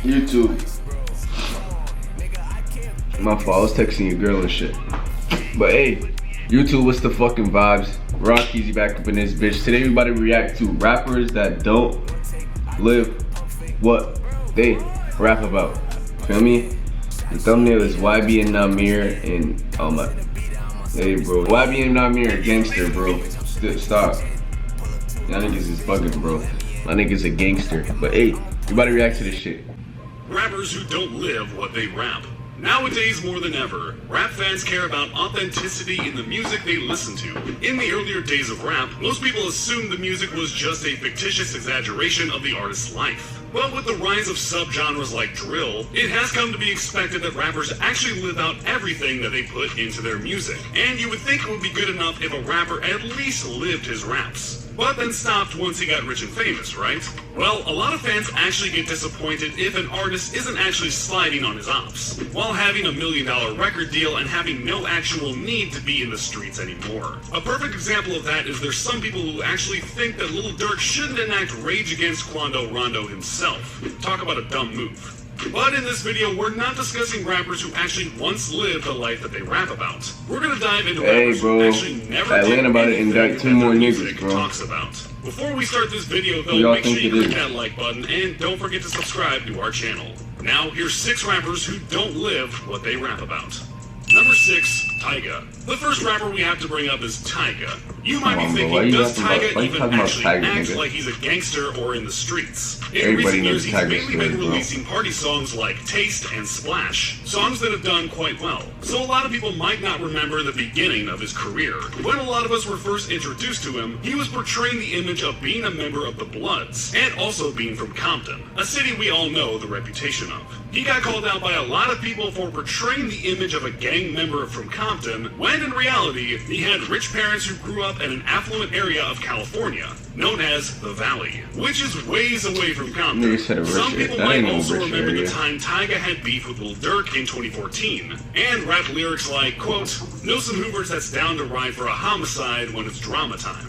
YouTube. My fault, I was texting your girl and shit. But hey, YouTube, what's the fucking vibes? Rock Ceezy back up in this bitch. Today we about to react to rappers that don't live what they rap about. Feel me? The thumbnail is YB and Namir and oh my. Hey bro, YB and Namir gangster, bro. Stop. Y'all niggas is bugging, bro. My niggas a gangster. But hey, we about to react to this shit. Rappers who don't live what they rap. Nowadays, more than ever, rap fans care about authenticity in the music they listen to. In the earlier days of rap, most people assumed the music was just a fictitious exaggeration of the artist's life. But with the rise of subgenres like drill, it has come to be expected that rappers actually live out everything that they put into their music. And you would think it would be good enough if a rapper at least lived his raps. But then stopped once he got rich and famous, right? Well, a lot of fans actually get disappointed if an artist isn't actually sliding on his ops, while having $1 million record deal and having no actual need to be in the streets anymore. A perfect example of that is there's some people who actually think that Lil Durk shouldn't enact Rage Against Quando Rondo himself. Talk about a dumb move. But in this video, we're not discussing rappers who actually once lived the life that they rap about. We're gonna dive into rappers who actually never Atlanta did about to anything indict that 2 more their niggas, music bro. talks about. Before we start this video, though, make sure you click that like button and don't forget to subscribe to our channel. Now, here's 6 rappers who don't live what they rap about. Number 6, Tyga. The first rapper we have to bring up is Tyga. You might be thinking, does Tyga even actually act like he's a gangster or in the streets? In recent years, he's mainly been releasing party songs like Taste and Splash, songs that have done quite well. So a lot of people might not remember the beginning of his career. When a lot of us were first introduced to him, he was portraying the image of being a member of the Bloods, and also being from Compton, a city we all know the reputation of. He got called out by a lot of people for portraying the image of a gang member from Compton, when in reality, he had rich parents who grew up in an affluent area of California, known as the Valley, which is ways away from Compton. Some people might also remember the time Tyga had beef with Lil Durk in 2014, and rap lyrics like, quote, "Know some Hoovers that's down to ride for a homicide when it's drama time."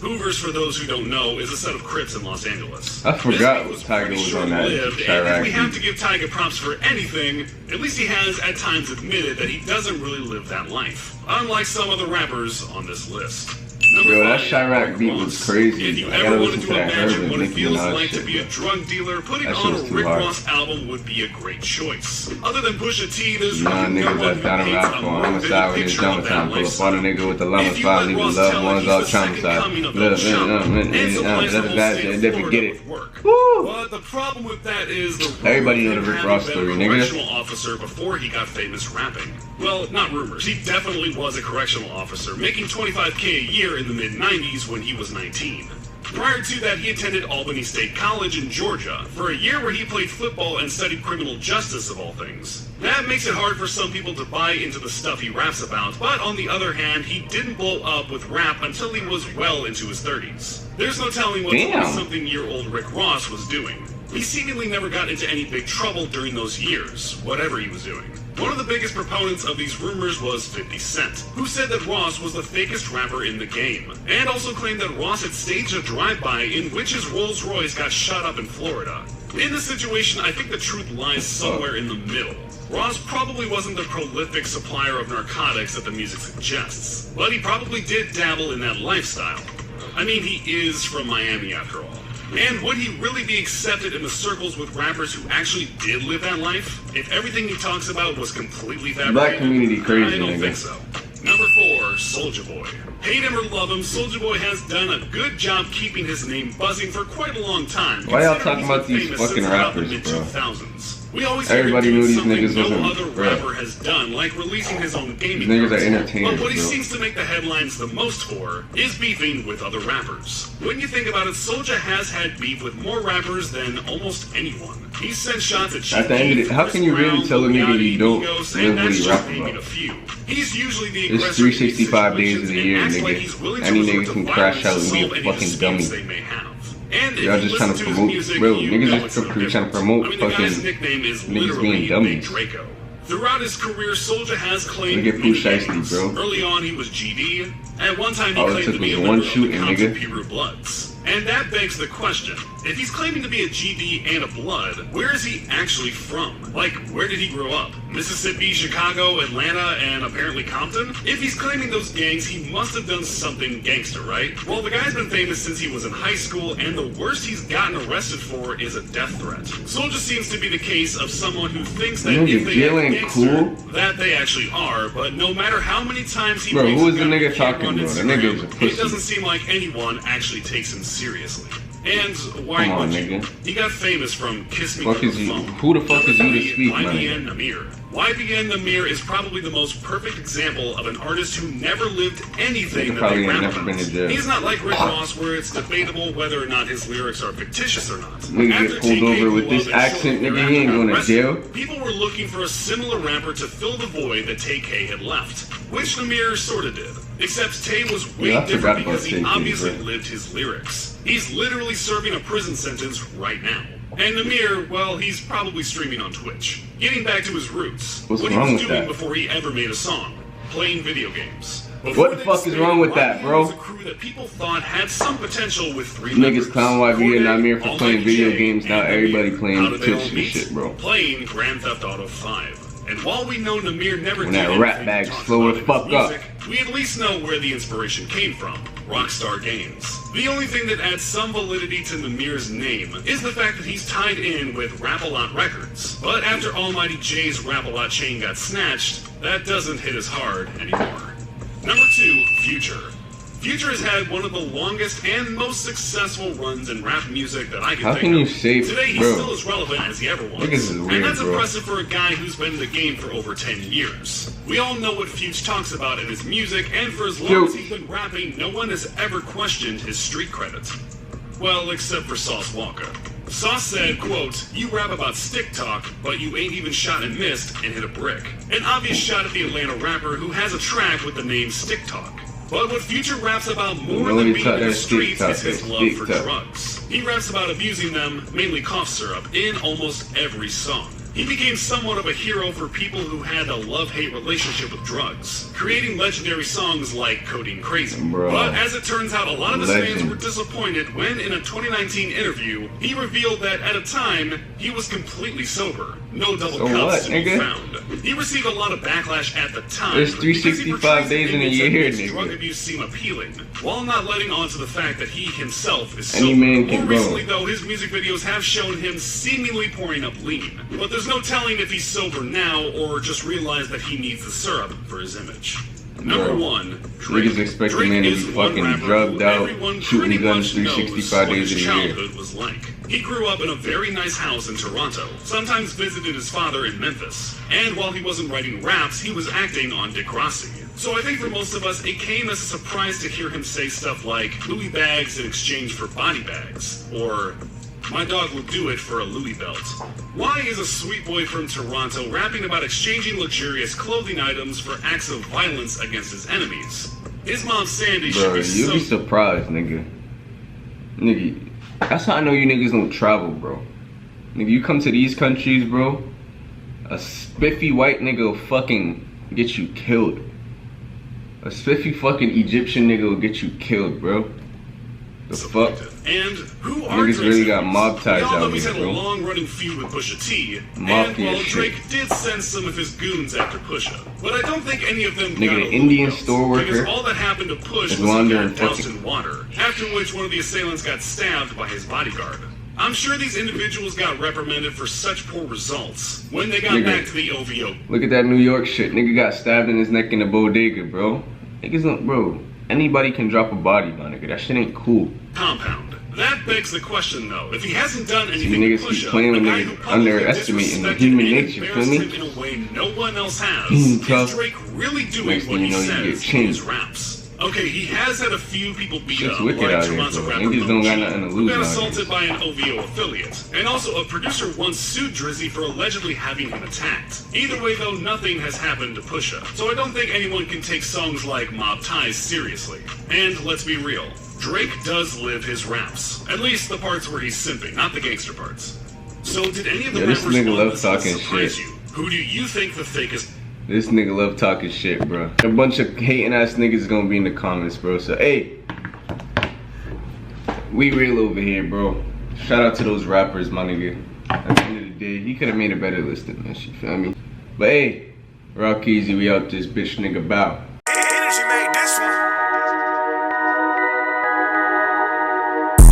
Hoovers, for those who don't know, is a set of Crips in Los Angeles. I forgot Tyga was on that. And if we have to give Tyga props for anything, at least he has at times admitted that he doesn't really live that life, unlike some other rappers on this list. Yo, that Chirac beat was crazy. If you ever wanted to imagine what it feels like to be a drug dealer, putting on a Rick Ross album would be a great choice. Other than Pusha T, there's really no one who paints a more vivid picture of that lifestyle. If you let Ross tell it, he's the second coming of El Chapo, and supplies the whole state of Florida with work. But the problem with that is everybody know the Rick Ross story, nigga. Correctional officer before he got famous rapping. Well, not rumors. He definitely was a correctional officer, making $25K a year in the mid-90s when he was 19. Prior to that, he attended Albany State College in Georgia for a year where he played football and studied criminal justice of all things. That makes it hard for some people to buy into the stuff he raps about, but on the other hand, he didn't blow up with rap until he was well into his 30s. There's no telling what 20-something-year-old Rick Ross was doing. He seemingly never got into any big trouble during those years, whatever he was doing. One of the biggest proponents of these rumors was 50 Cent, who said that Ross was the fakest rapper in the game, and also claimed that Ross had staged a drive-by in which his Rolls Royce got shot up in Florida. In this situation, I think the truth lies somewhere in the middle. Ross probably wasn't the prolific supplier of narcotics that the music suggests, but he probably did dabble in that lifestyle. I mean, he is from Miami after all. And would he really be accepted in the circles with rappers who actually did live that life, if everything he talks about was completely fabricated? Black community crazy, I don't think so. Number 4, Soulja Boy. Hate him or love him, Soulja Boy has done a good job keeping his name buzzing for quite a long time. Why y'all talking about these fucking rappers, bro? We always Everybody knew these niggas no wasn't other rapper has done, like releasing his own gaming niggas cards. are entertainers, But what he bro. seems to make the headlines the most for is beefing with other rappers. When you think about it, Soulja has had beef with more rappers than almost anyone. He's sent shots at the end of the, how can you really tell a nigga you don't live what he rap about? He's usually the It's 365 days of the year, nigga. Any nigga can crash out and be a fucking dummy. Y'all just trying to promote, bro. Niggas just trying to promote fucking niggas being dummies. Throughout his career, Soulja has claimed Look at Pooh Shiesty, bro. Early on, he was GD. At one time, he All it claimed took to be was a one member shooting, of the Compton nigga. Piru Bloods. And that begs the question, If he's claiming to be a GD and a Blood, where is he actually from? Like, where did he grow up? Mississippi, Chicago, Atlanta, and apparently Compton? If he's claiming those gangs, he must have done something gangster, right? Well, the guy's been famous since he was in high school, and the worst he's gotten arrested for is a death threat. So it just seems to be the case of someone who thinks that if they are gangster, that they actually are, but no matter how many times he who is the nigga talking, bro? That nigga is a pussy. It doesn't seem like anyone actually takes him seriously. And why Come on, would you? nigga. He got famous from Kiss Me Fuck Through is the you? Phone. Who the fuck is you to speak, man? YBN Namir. YBN Namir is probably the most perfect example of an artist who never lived anything that they rap about. He's not like Rick Ross, where it's debatable whether or not his lyrics are fictitious or not. Nigga get pulled over with this accent, nigga, he ain't going to jail. People were looking for a similar rapper to fill the void that Tay-K had left, which Namir sorta did. Except Tay was way different because he obviously lived his lyrics. He's literally serving a prison sentence right now. And Namir, well, he's probably streaming on Twitch. Getting back to his roots. What's what wrong he was with doing that? Before he ever made a song. Playing video games. What the fuck is wrong with that, bro? Was a crew that people thought had some potential with three Niggas clown YB and Namir for playing Almighty video J, games. Now and everybody Namir. playing How did they Twitch all and meet? shit, bro. Playing Grand Theft Auto 5. And while we know Namir never When did that rap anything bag he talks slow about the in fuck his up. music, we at least know where the inspiration came from. Rockstar Games. The only thing that adds some validity to Namir's name is the fact that he's tied in with Rap-A-Lot Records. But after Almighty J's Rap-A-Lot chain got snatched, that doesn't hit as hard anymore. Number 2, Future. Future has had one of the longest and most successful runs in rap music that I can How think can of. you say, Today, he's bro? still as relevant as he ever was. Niggas is weird, and that's bro. impressive for a guy who's been in the game for over 10 years. We all know what Future talks about in his music, and for as long as he's been rapping, no one has ever questioned his street credit. Well, except for Sauce Walka. Sauce said, quote, "You rap about stick talk, but you ain't even shot and missed and hit a brick." An obvious shot at the Atlanta rapper who has a track with the name Stick Talk. But what Future raps about more than being in the streets is his love for drugs. He raps about abusing them, mainly cough syrup, in almost every song. He became somewhat of a hero for people who had a love-hate relationship with drugs, creating legendary songs like Codeine Crazy. Bro. But as it turns out, a lot of his fans were disappointed when, in a 2019 interview, he revealed that at a time, he was completely sober. No double cups to be found. He received a lot of backlash at the time. There's 365 days in a year, nigga. Drug abuse seem appealing, while not letting on to the fact that he himself is Any sober. man can More go. recently, though, his music videos have shown him seemingly pouring up lean. But there's no telling if he's sober now or just realized that he needs the syrup for his image. Number 1, Drake. Niggas expect a Drake man to be is one fucking rapper drugged who out, everyone shooting pretty guns much knows 365 what days his in a year. childhood was like. He grew up in a very nice house in Toronto, sometimes visited his father in Memphis, and while he wasn't writing raps, he was acting on Dick Rossi. So I think for most of us, it came as a surprise to hear him say stuff like Louis bags in exchange for body bags, or my dog will do it for a Louis belt. Why is a sweet boy from Toronto rapping about exchanging luxurious clothing items for acts of violence against his enemies? His mom Sandy should Bro, be you'll so be surprised, nigga. Nigga, that's how I know you niggas don't travel, bro. Nigga, you come to these countries, bro, a spiffy white nigga will fucking get you killed. A spiffy fucking Egyptian nigga will get you killed, bro. The fuck? And who are Niggas Drake's really got enemies? mob ties We all know out he's here, had a bro. long-running feud with Pusha T, Mafia and while shit. Drake did send some of his goons after Pusha, but I don't think any of them Nigga, got an a Indian Louis belt, store worker because all that happened to Push is was he wandering got doused fucking- in water, after which one of the assailants got stabbed by his bodyguard. I'm sure these individuals got reprimanded for such poor results when they got Nigga. back to the OVO Look at that New York shit. Nigga got stabbed in his neck in a bodega, bro. Niggas don't, bro. Anybody can drop a body, my nigga. That shit ain't cool. compound. That begs the question, though. If he hasn't done See, anything to niggas push keep up, playing with the guy niggas, who publicly underestimating disrespected human and nature, feel embarrassed me? him in a way no one else has. Tough. Is Drake really doing Next what thing he you know, you says get in changed. his raps? Okay, he has had a few people beat Shit's up, wicked like out here, Toronto bro. rapper Niggas don't got Lil G, nothing to who lose got nowadays. assaulted by an OVO affiliate. And also, a producer once sued Drizzy for allegedly having him attacked. Either way, though, nothing has happened to Pusha. So I don't think anyone can take songs like Mob Ties seriously. And let's be real, Drake does live his raps. At least the parts where he's simping, not the gangster parts. So did any of the Yeah, this rappers nigga on love this talking list surprise shit. you? Who do you think the fakest? This nigga love talking shit, bro. A bunch of hating ass niggas gonna be in the comments, bro. So, hey, we real over here, bro. Shout out to those rappers, my nigga. At the end of the day, he could have made a better list than this, you feel me? But hey, Rock Easy, we out this bitch nigga bow. Energy made this one.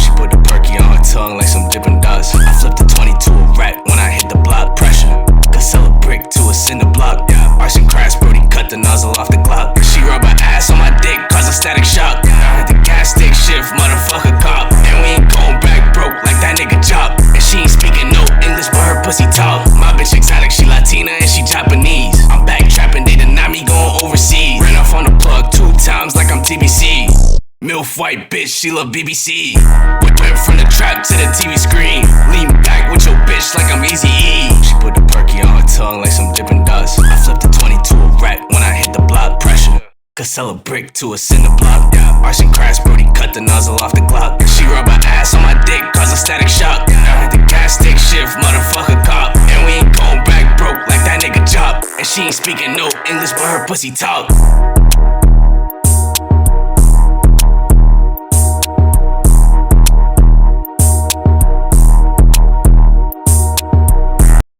She put the perky on her tongue like some Dippin' Dots. I flipped the 20 to a rat when I hit the block. Pressure, could sell a brick to a cinder block. Arts and crafts, Brody cut the nozzle off the Glock. She rub her ass on my dick, cause a static shock. I hit the gas stick shift, motherfucker cop. And we ain't going back broke like that nigga Chop. And she ain't speaking no English, but her pussy talk. My bitch exotic, she Latina and she Japanese. I'm back trapping, they deny me going overseas. Ran off on the plug 2 times like I'm TBC. MILF white bitch, she love BBC. Went from the trap to the TV screen. Lean back with your bitch like I'm Eazy-E. She put the perky on her tongue like some Dippin' Dots. I flipped the 20 to a rat when I hit the block. Pressure, could sell a brick to a cinder block. Arts and crafts, Brody cut the nozzle off the Glock. She rub her ass on my dick, cause a static shock. I hit the gas stick shift, motherfucker cop. And we ain't going back broke like that nigga Chop. And she ain't speaking no English, but her pussy talk.